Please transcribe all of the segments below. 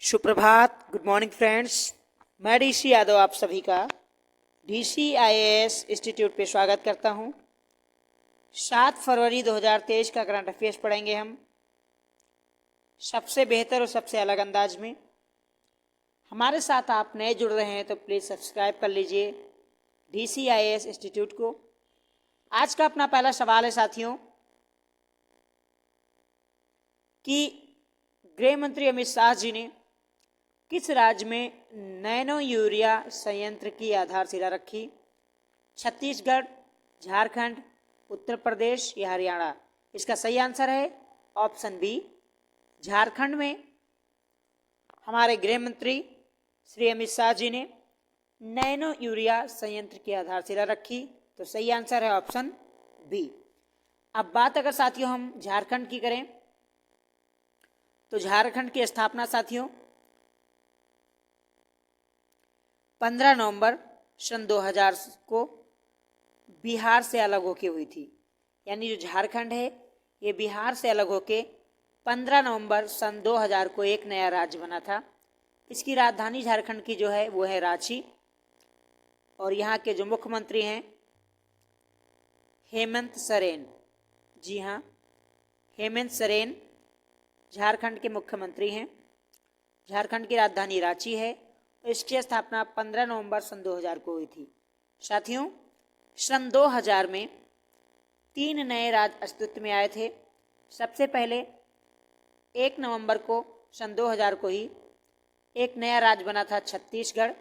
सुप्रभात, good morning friends. मैं DC Yadav आप सभी का DCIAS इंस्टीट्यूट पे स्वागत करता हूं। 7 फरवरी 2023 का करंट अफेयर्स पढ़ेंगे हम सबसे बेहतर और सबसे अलग अंदाज में। हमारे साथ आप नए जुड़ रहे हैं तो प्लीज़ सब्सक्राइब कर लीजिए DCIAS इंस्टीट्यूट को। आज का अपना पहला सवाल है साथियों कि गृह मंत्री अमित शाह जी ने किस राज्य में नैनो यूरिया संयंत्र की आधारशिला रखी? छत्तीसगढ़, झारखंड, उत्तर प्रदेश या हरियाणा? इसका सही आंसर है ऑप्शन बी, झारखंड में हमारे गृह मंत्री श्री अमित शाह जी ने नैनो यूरिया संयंत्र की आधारशिला रखी, तो सही आंसर है ऑप्शन बी। अब बात अगर साथियों हम झारखंड की करें तो झारखंड की स्थापना साथियों 15 नवंबर सन 2000 को बिहार से अलग होके हुई थी। यानी जो झारखंड है ये बिहार से अलग होके 15 नवंबर सन 2000 को एक नया राज्य बना था। इसकी राजधानी झारखंड की जो है वो है रांची, और यहाँ के जो मुख्यमंत्री हैं हेमंत सोरेन। जी हाँ, हेमंत सोरेन झारखंड के मुख्यमंत्री हैं। झारखंड की राजधानी रांची है। इसकी स्थापना 15 नवंबर सन 2000 को हुई थी। साथियों, सन 2000 में 3 नए राज्य अस्तित्व में आए थे। सबसे पहले 1 नवंबर को सन 2000 को ही एक नया राज्य बना था छत्तीसगढ़।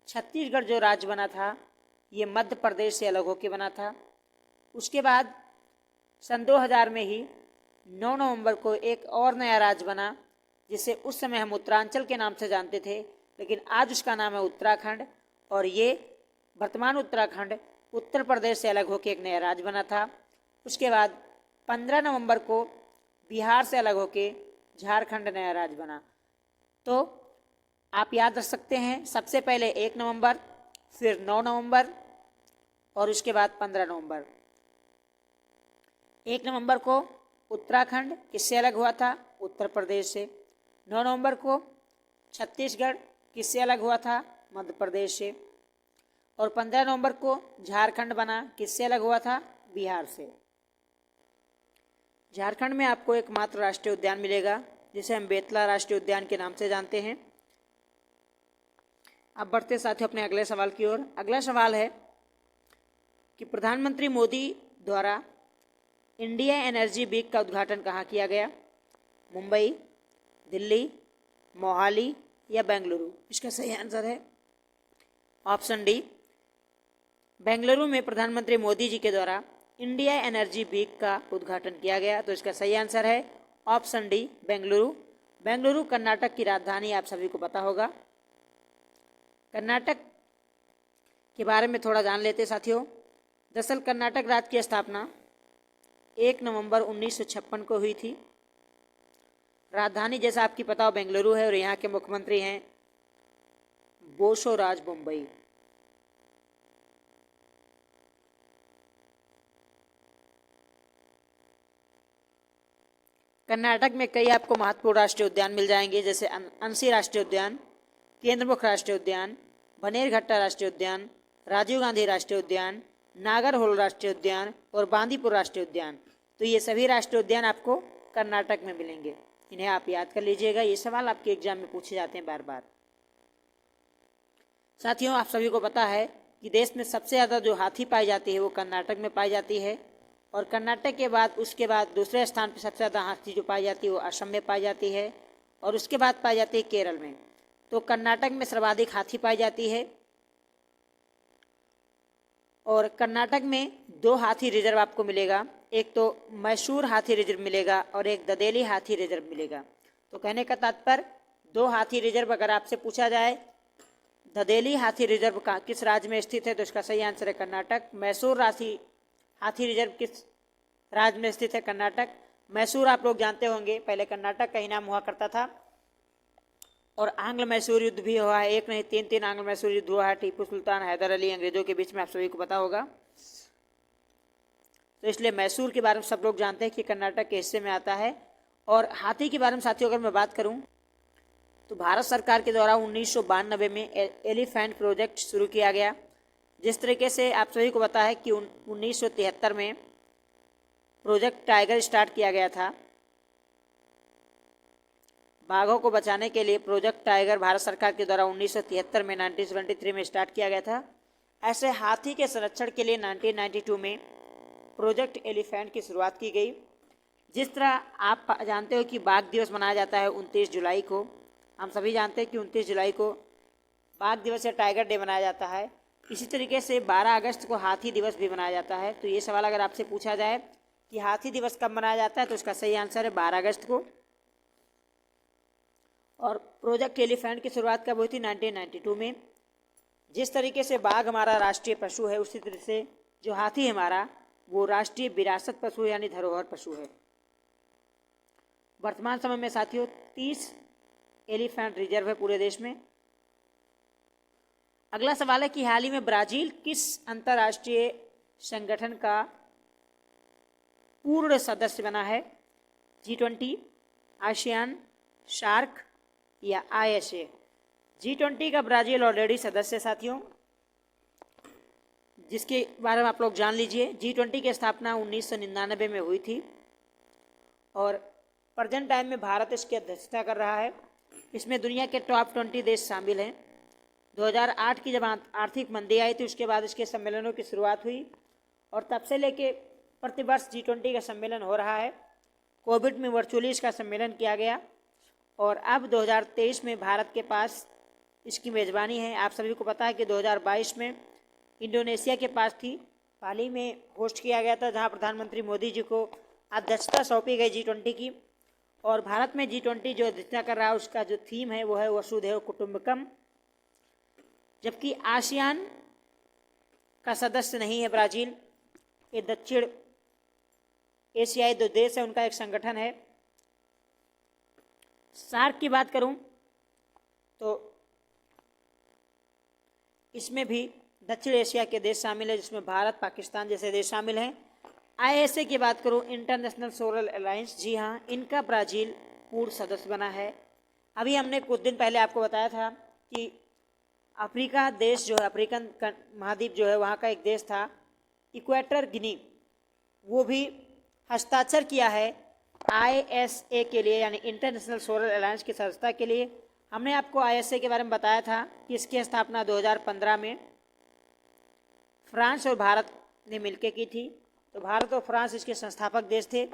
छत्तीसगढ़ जो राज्य बना था ये मध्य प्रदेश से अलग होकर बना था। उसके बाद सन 2000 में ही 9 नवंबर को एक और नया राज्य बना जिसे उस समय हम उत्तरांचल के नाम से जानते थे, लेकिन आज उसका नाम है उत्तराखंड। और ये वर्तमान उत्तराखंड उत्तर प्रदेश से अलग होकर एक नया राज्य बना था। उसके बाद 15 नवंबर को बिहार से अलग होकर झारखंड नया राज्य बना। तो आप याद रख सकते हैं, सबसे पहले 1 नवंबर, फिर 9 नवंबर और उसके बाद 15 नवंबर। 1 नवंबर को उत्तराखंड किससे अलग हुआ था? उत्तर प्रदेश से। 9 नवंबर को छत्तीसगढ़ किससे अलग हुआ था? मध्य प्रदेश से। और 15 नवंबर को झारखंड बना, किससे अलग हुआ था? बिहार से। झारखंड में आपको एकमात्र राष्ट्रीय उद्यान मिलेगा जिसे हम बेतला राष्ट्रीय उद्यान के नाम से जानते हैं। अब बढ़ते साथियों अपने अगले सवाल की ओर। अगला सवाल है कि प्रधानमंत्री मोदी द्वारा इंडिया एनर्जी वीक का उद्घाटन कहाँ किया गया? मुंबई, दिल्ली, मोहाली या बेंगलुरु? इसका सही आंसर है ऑप्शन डी, बेंगलुरु में प्रधानमंत्री मोदी जी के द्वारा इंडिया एनर्जी वीक का उद्घाटन किया गया। तो इसका सही आंसर है ऑप्शन डी, बेंगलुरु। बेंगलुरु कर्नाटक की राजधानी आप सभी को पता होगा। कर्नाटक के बारे में थोड़ा जान लेते साथियों। दरअसल कर्नाटक राज्य की स्थापना 1 नवंबर 1956 को हुई थी। राजधानी जैसा आपकी पता हो बेंगलुरु है और यहाँ के मुख्यमंत्री हैं बोसोराज बम्बई। कर्नाटक में कई आपको महत्वपूर्ण राष्ट्रीय उद्यान मिल जाएंगे, जैसे अंशी राष्ट्रीय उद्यान, केंद्रमुख राष्ट्रीय उद्यान, बनेरघट्टा राष्ट्रीय उद्यान, राजीव गांधी राष्ट्रीय उद्यान, नागरहोल राष्ट्रीय उद्यान और बांदीपुर राष्ट्रीय उद्यान। तो ये सभी राष्ट्रीय उद्यान आपको कर्नाटक में मिलेंगे। इन्हें आप याद कर लीजिएगा, ये सवाल आपके एग्जाम में पूछे जाते हैं बार बार। साथियों, आप सभी को पता है कि देश में सबसे ज़्यादा जो हाथी पाई जाती है वो कर्नाटक में पाई जाती है, और कर्नाटक के बाद उसके बाद दूसरे स्थान पर सबसे ज़्यादा हाथी जो पाई जाती है वो असम में पाई जाती है, और उसके बाद पाई जाती है केरल में। तो कर्नाटक में सर्वाधिक हाथी पाई जाती है। और कर्नाटक में 2 हाथी रिजर्व आपको मिलेगा, एक तो मैसूर हाथी रिजर्व मिलेगा और एक ददेली हाथी रिजर्व मिलेगा। तो कहने का तात्पर्य 2 हाथी रिजर्व अगर आपसे पूछा जाए ददेली हाथी रिजर्व का किस राज्य में स्थित है, तो इसका सही आंसर है कर्नाटक। मैसूर हाथी रिजर्व किस राज्य में स्थित है? कर्नाटक। मैसूर आप लोग जानते होंगे पहले कर्नाटक का ही नाम हुआ करता था, और आंग्ल मैसूर युद्ध भी हुआ है। 1 नहीं 3 आंग्ल मैसूर युद्ध हुआ है टीपू सुल्तान हैदर अली अंग्रेजों के बीच में, आप सभी को पता होगा। तो इसलिए मैसूर के बारे में सब लोग जानते हैं कि कर्नाटक के हिस्से में आता है। और हाथी के बारे में साथियों अगर मैं बात करूं तो भारत सरकार के द्वारा 1992 में एलिफेंट प्रोजेक्ट शुरू किया गया। जिस तरीके से आप सभी को पता है कि 1973 में प्रोजेक्ट टाइगर स्टार्ट किया गया था। बाघों को बचाने के लिए प्रोजेक्ट टाइगर भारत सरकार के द्वारा 1973 में 1973 में स्टार्ट किया गया था। ऐसे हाथी के संरक्षण के लिए 1992 में प्रोजेक्ट एलिफेंट की शुरुआत की गई। जिस तरह आप जानते हो कि बाघ दिवस मनाया जाता है 29 जुलाई को, हम सभी जानते हैं कि 29 जुलाई को बाघ दिवस या टाइगर डे मनाया जाता है। इसी तरीके से 12 अगस्त को हाथी दिवस भी मनाया जाता है। तो ये सवाल अगर आपसे पूछा जाए कि हाथी दिवस कब मनाया जाता है, तो इसका सही आंसर है 12 अगस्त को। और प्रोजेक्ट एलिफेंट की शुरुआत कब हुई थी? 1992 में। जिस तरीके से बाघ हमारा राष्ट्रीय पशु है, उसी तरह से जो हाथी हमारा वो राष्ट्रीय विरासत पशु यानी धरोहर पशु है। वर्तमान समय में साथियों 30 एलिफेंट रिजर्व है पूरे देश में। अगला सवाल है कि हाल ही में ब्राजील किस अंतर्राष्ट्रीय संगठन का पूर्ण सदस्य बना है? G20, आसियान, शार्क या ISA? G20 का ब्राजील ऑलरेडी सदस्य साथियों, जिसके बारे में आप लोग जान लीजिए। G20 की स्थापना 1999 में हुई थी और प्रेजेंट टाइम में भारत इसकी अध्यक्षता कर रहा है। इसमें दुनिया के टॉप 20 देश शामिल हैं। 2008 की जब आर्थिक मंदी आई थी, उसके बाद इसके सम्मेलनों की शुरुआत हुई और तब से लेके प्रतिवर्ष G20 का सम्मेलन हो रहा है। कोविड में वर्चुअली इसका सम्मेलन किया गया और अब 2023 में भारत के पास इसकी मेज़बानी है। आप सभी को पता है कि 2022 में इंडोनेशिया के पास थी, हाल ही में होस्ट किया गया था, जहां प्रधानमंत्री मोदी जी को अध्यक्षता सौंपी गई G20 की। और भारत में G20 जो अध्यक्षता कर रहा है उसका जो थीम है वो है वसुधैव कुटुंबकम। जबकि आसियान का सदस्य नहीं है ब्राजील, ये दक्षिण एशियाई दो देश है, उनका एक संगठन है। सार्क की बात करूं तो इसमें भी दक्षिण एशिया के देश शामिल है, जिसमें भारत, पाकिस्तान जैसे देश शामिल हैं। ISA की बात करूं, इंटरनेशनल सोलर अलायंस, जी हाँ, इनका ब्राजील पूर्ण सदस्य बना है। अभी हमने कुछ दिन पहले आपको बताया था कि अफ्रीका देश जो है, अफ्रीकन महाद्वीप जो है, वहाँ का एक देश था इक्वेटर गिनी, वो भी हस्ताक्षर किया है ISA के लिए यानी इंटरनेशनल सोलर अलायंस की सदस्यता के लिए। हमने आपको ISA के बारे में बताया था कि इसकी स्थापना 2015 में फ्रांस और भारत ने मिलकर की थी। तो भारत और फ्रांस इसके संस्थापक देश थे।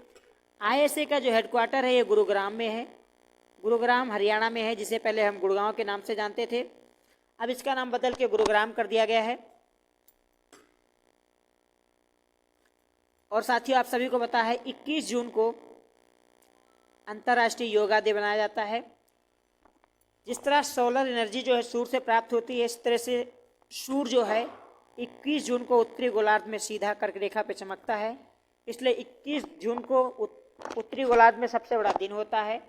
ISA का जो हेडक्वार्टर है ये गुरुग्राम में है, गुरुग्राम हरियाणा में है, जिसे पहले हम गुड़गांव के नाम से जानते थे। अब इसका नाम बदल के गुरुग्राम कर दिया गया है। और साथियों आप सभी को पता है 21 जून को अंतर्राष्ट्रीय योगा डे मनाया जाता है। जिस तरह सोलर एनर्जी जो है सूर्य से प्राप्त होती है, इस तरह से सूर्य जो है 21 जून को उत्तरी गोलार्ध में सीधा कर्क रेखा पे चमकता है। इसलिए 21 जून को उत्तरी गोलार्ध में सबसे बड़ा दिन होता है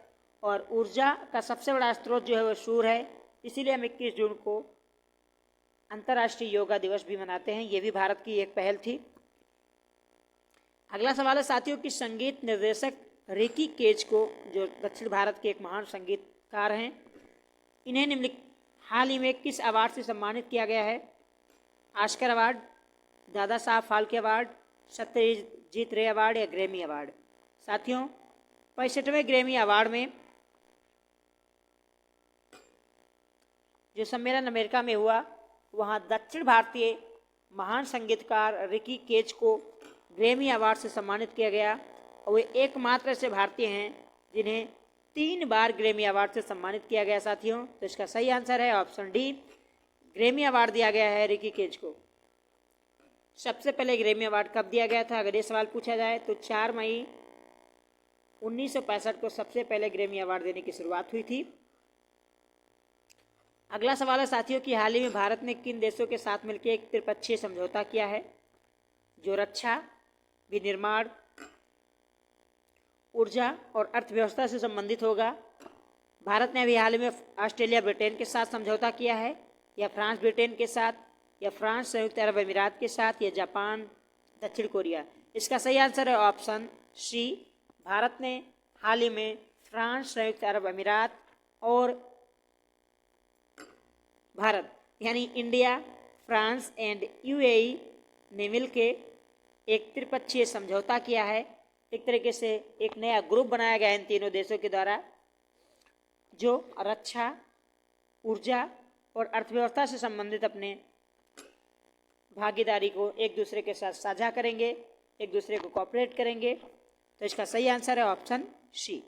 और ऊर्जा का सबसे बड़ा स्रोत जो है वो सूर्य है। इसीलिए हम 21 जून को अंतर्राष्ट्रीय योगा दिवस भी मनाते हैं। ये भी भारत की एक पहल थी। अगला सवाल है साथियों कि संगीत निर्देशक रिकी केज को, जो दक्षिण भारत के एक महान संगीतकार हैं, इन्हें निम्नलिखित हाल ही में किस अवार्ड से सम्मानित किया गया है? Oscar award, Dada Saheb Phalke award, Satyajit रे अवार्ड या ग्रैमी अवार्ड? साथियों 65वें ग्रैमी अवार्ड में जो सम्मेलन अमेरिका में हुआ, वहां दक्षिण भारतीय महान संगीतकार रिकी केज को ग्रैमी अवार्ड से सम्मानित किया गया और वे एकमात्र ऐसे भारतीय हैं जिन्हें 3 बार ग्रैमी अवार्ड से सम्मानित किया गया साथियों। तो इसका सही आंसर है ऑप्शन डी, ग्रैमी अवार्ड दिया गया है रिकी केज को। सबसे पहले ग्रैमी अवार्ड कब दिया गया था, अगर ये सवाल पूछा जाए तो 4 मई 1965 को सबसे पहले ग्रैमी अवार्ड देने की शुरुआत हुई थी। अगला सवाल है साथियों कि हाल ही में भारत ने किन देशों के साथ मिलकर एक त्रिपक्षीय समझौता किया है जो रक्षा, विनिर्माण, ऊर्जा और अर्थव्यवस्था से संबंधित होगा? भारत ने अभी हाल ही में ऑस्ट्रेलिया ब्रिटेन के साथ समझौता किया है, या फ्रांस ब्रिटेन के साथ, या फ्रांस संयुक्त अरब अमीरात के साथ, या जापान दक्षिण कोरिया? इसका सही आंसर है ऑप्शन सी, भारत ने हाल ही में फ्रांस, संयुक्त अरब अमीरात और भारत यानी इंडिया, फ्रांस एंड यूएई ने मिलके एक त्रिपक्षीय समझौता किया है। एक तरीके से एक नया ग्रुप बनाया गया है इन तीनों देशों के द्वारा, जो रक्षा, ऊर्जा और अर्थव्यवस्था से संबंधित अपने भागीदारी को एक दूसरे के साथ साझा करेंगे, एक दूसरे को कोऑपरेट करेंगे। तो इसका सही आंसर है ऑप्शन सी।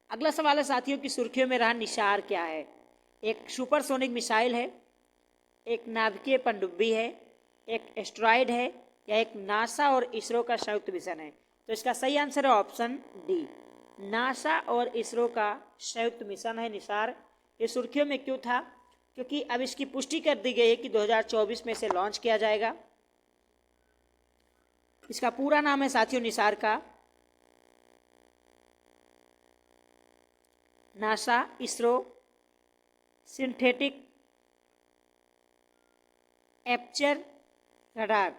अगला सवाल है साथियों की सुर्खियों में रहा निसार क्या है। एक सुपरसोनिक मिसाइल है, एक नाभिकीय पनडुब्बी है, एक एस्ट्रॉयड है या एक नासा और इसरो का संयुक्त मिशन है। तो इसका सही आंसर है ऑप्शन डी, नासा और इसरो का संयुक्त मिशन है निसार। ये सुर्खियों में क्यों था? क्योंकि अब इसकी पुष्टि कर दी गई है कि 2024 में इसे लॉन्च किया जाएगा। इसका पूरा नाम है साथियों निसार का NASA ISRO synthetic aperture radar.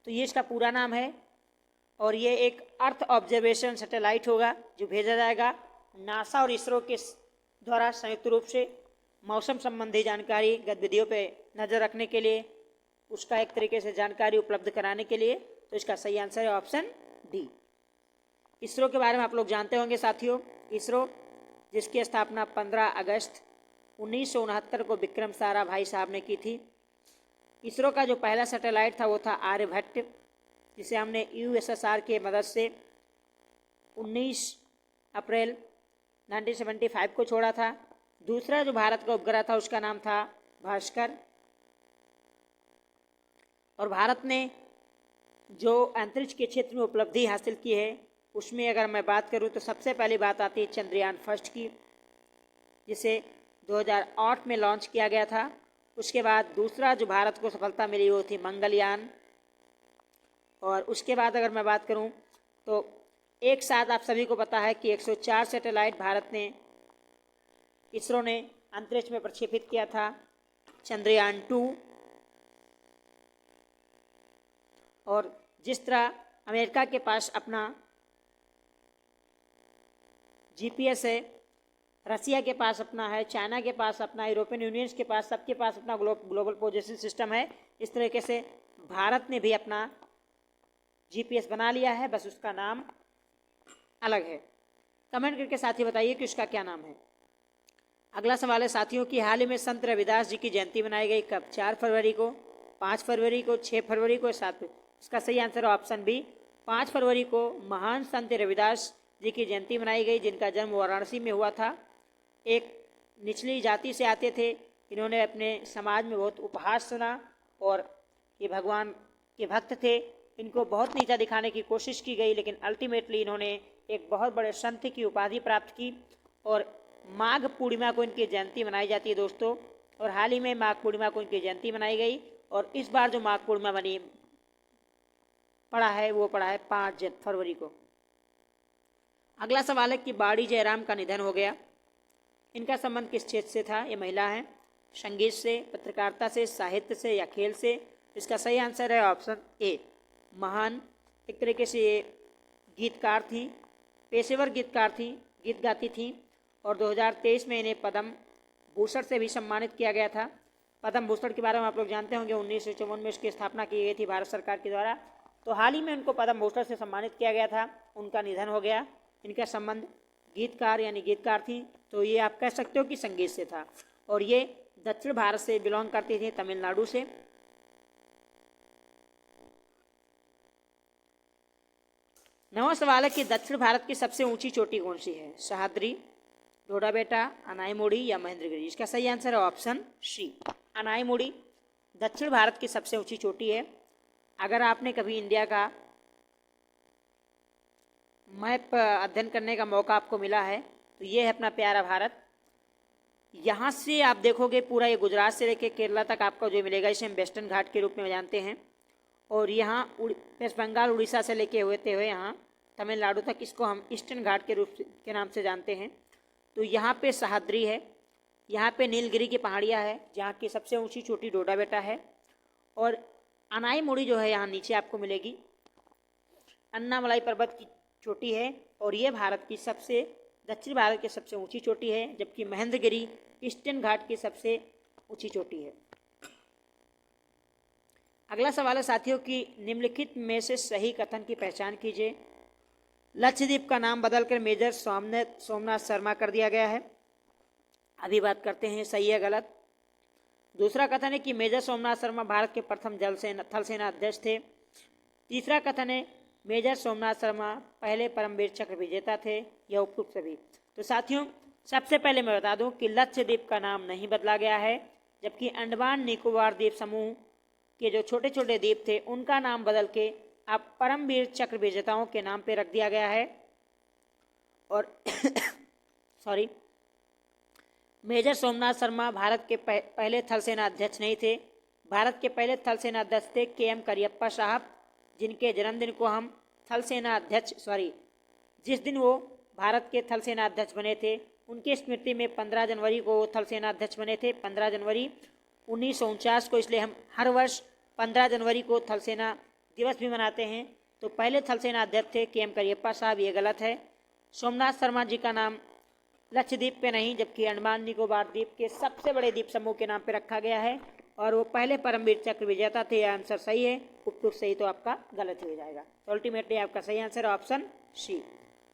तो ये इसका पूरा नाम है और ये एक अर्थ ऑब्जर्वेशन सैटेलाइट होगा जो भेजा जाएगा नासा और इसरो के द्वारा संयुक्त रूप से मौसम संबंधी जानकारी गतिविधियों पे नज़र रखने के लिए, उसका एक तरीके से जानकारी उपलब्ध कराने के लिए। तो इसका सही आंसर है ऑप्शन डी। इसरो के बारे में आप लोग जानते होंगे साथियों, इसरो जिसकी स्थापना 15 अगस्त 1969 को विक्रम साराभाई साहब ने की थी। इसरो का जो पहला सैटेलाइट था वो था आर्यभट्ट, जिसे हमने यूएसएसआर के मदद से 19 अप्रैल 1975 को छोड़ा था। दूसरा जो भारत का उपग्रह था उसका नाम था भास्कर। और भारत ने जो अंतरिक्ष के क्षेत्र में उपलब्धि हासिल की है उसमें अगर मैं बात करूं तो सबसे पहली बात आती है चंद्रयान फर्स्ट की, जिसे 2008 में लॉन्च किया गया था। उसके बाद दूसरा जो भारत को सफलता मिली वो थी मंगलयान। और उसके बाद अगर मैं बात करूं तो एक साथ आप सभी को पता है कि 104 सैटेलाइट भारत ने, इसरो ने अंतरिक्ष में प्रक्षेपित किया था। चंद्रयान 2 और जिस तरह अमेरिका के पास अपना जीपीएस है, रसिया के पास अपना है, चाइना के पास अपना, यूरोपियन यूनियन के पास, सबके पास अपना ग्लोबल पोजीशन सिस्टम है, इस तरीके से भारत ने भी अपना जीपीएस बना लिया है, बस उसका नाम अलग है। कमेंट करके साथी बताइए कि उसका क्या नाम है। अगला सवाल है साथियों की हाल ही में संत रविदास जी की जयंती मनाई गई कब? 4 फरवरी को, 5 फरवरी को, 6 फरवरी को, 7। इसका सही आंसर है ऑप्शन बी, 5 फरवरी को महान संत रविदास जी की जयंती मनाई गई, जिनका जन्म वाराणसी में हुआ था। एक निचली जाति से आते थे, इन्होंने अपने समाज में बहुत उपहास सुना और ये भगवान के भक्त थे। इनको बहुत नीचा दिखाने की कोशिश की गई, लेकिन अल्टीमेटली इन्होंने एक बहुत बड़े संत की उपाधि प्राप्त की और माघ पूर्णिमा को इनकी जयंती मनाई जाती है दोस्तों। और हाल ही में माघ पूर्णिमा को इनकी जयंती मनाई गई और इस बार जो माघ पूर्णिमा बनी पड़ा है वो पड़ा है 5 फरवरी को। अगला सवाल है कि बाड़ी जयराम का निधन हो गया, इनका संबंध किस क्षेत्र से था? ये महिला हैं। संगीत से, पत्रकारिता से, साहित्य से या खेल से? इसका सही आंसर है ऑप्शन ए, महान। एक तरीके से ये गीतकार थी, पेशेवर गीतकार थी, गीत गाती थी और 2023 में इन्हें पद्म भूषण से भी सम्मानित किया गया था। पद्म भूषण के बारे में आप लोग जानते होंगे, 1954 में इसकी स्थापना की गई थी भारत सरकार के द्वारा। तो हाल ही में उनको पद्म भूषण से सम्मानित किया गया था, उनका निधन हो गया। इनका संबंध गीतकार यानी गीतकार थी, तो ये आप कह सकते हो कि संगीत से था और ये दक्षिण भारत से बिलोंग करती थी, तमिलनाडु से। नवा सवाल है कि दक्षिण भारत की सबसे ऊंची चोटी कौन सी है? सह्याद्री, डोडाबेटा, अनाईमुड़ी या महेंद्रगिरी? इसका सही आंसर है ऑप्शन सी, अनाईमुड़ी दक्षिण भारत की सबसे ऊंची चोटी है। अगर आपने कभी इंडिया का मैप अध्ययन करने का मौका आपको मिला है तो ये है अपना प्यारा भारत। यहाँ से आप देखोगे पूरा ये गुजरात से लेकर केरला तक आपको जो मिलेगा इसे हम वेस्टर्न घाट के रूप में जानते हैं। और यहाँ वेस्ट बंगाल उड़ीसा से लेके होते हुए यहाँ तमिलनाडु तक इसको हम ईस्टर्न घाट के रूप के नाम से जानते हैं। तो यहाँ पे सह्याद्री है, यहाँ पे नीलगिरी की पहाड़ियाँ है जहाँ की सबसे ऊंची चोटी डोडाबेटा है और अनाईमुड़ी जो है यहाँ नीचे आपको मिलेगी, अन्नामलाई पर्वत की चोटी है और ये भारत की सबसे दक्षिण भारत की सबसे ऊंची चोटी है, जबकि महेंद्रगिरी ईस्टर्न घाट की सबसे ऊंची चोटी है। अगला सवाल है साथियों कि निम्नलिखित में से सही कथन की पहचान कीजिए। लक्षद्वीप का नाम बदलकर मेजर सोमनाथ शर्मा कर दिया गया है। अभी बात करते हैं सही है गलत। दूसरा कथन है कि मेजर सोमनाथ शर्मा भारत के प्रथम थल सेना अध्यक्ष थे। तीसरा कथन है मेजर सोमनाथ शर्मा पहले परमवीर चक्र विजेता थे। यह उपयुक्त सभी। तो साथियों सबसे पहले मैं बता दूं कि लक्षद्वीप का नाम नहीं बदला गया है, जबकि अंडमान निकोबार द्वीप समूह के जो छोटे छोटे द्वीप थे उनका नाम बदल के अब परमवीर चक्र विजेताओं के नाम पे रख दिया गया है। और सॉरी, मेजर सोमनाथ शर्मा भारत के पहले थल सेना अध्यक्ष नहीं थे। भारत के पहले थल सेना अध्यक्ष थे KM करियप्पा साहब, जिनके जन्मदिन को हम थल सेना अध्यक्ष जिस दिन वो भारत के थल सेना अध्यक्ष बने थे उनकी स्मृति में 15 जनवरी को थल सेना अध्यक्ष बने थे, 15 जनवरी 1949 को। इसलिए हम हर वर्ष 15 जनवरी को थल सेना दिवस भी मनाते हैं। तो पहले थल सेना अध्यक्ष थे KM करियप्पा साहब, ये गलत है। सोमनाथ शर्मा जी का नाम लक्षद्वीप पे नहीं जबकि अंडमान निकोबार द्वीप के सबसे बड़े द्वीप समूह के नाम पे रखा गया है और वो पहले परमवीर चक्र विजेता थे। यह आंसर सही है। उपयुक्त सही तो आपका गलत ही हो जाएगा। तो अल्टीमेटली आपका सही आंसर है ऑप्शन सी।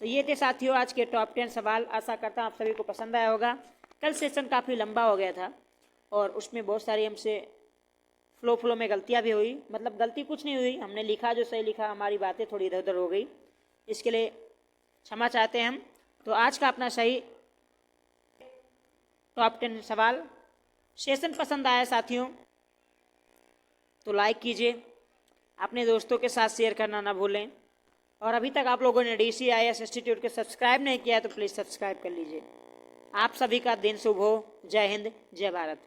तो ये थे साथियों आज के टॉप 10 सवाल। आशा करता हूँ आप सभी को पसंद आया होगा। कल सेशन काफ़ी लंबा हो गया था और उसमें बहुत सारी हमसे फ्लो में गलतियाँ भी हुई। मतलब गलती कुछ नहीं हुई, हमने लिखा जो सही लिखा, हमारी बातें थोड़ी इधर उधर हो गई, इसके लिए क्षमा चाहते हैं हम। तो आज का अपना सही टॉप 10 सवाल। सेशन पसंद आया साथियों तो लाइक कीजिए, अपने दोस्तों के साथ शेयर करना ना भूलें और अभी तक आप लोगों ने DCIS इंस्टीट्यूट के सब्सक्राइब नहीं किया है तो प्लीज़ सब्सक्राइब कर लीजिए। आप सभी का दिन शुभ हो। जय हिंद, जय भारत।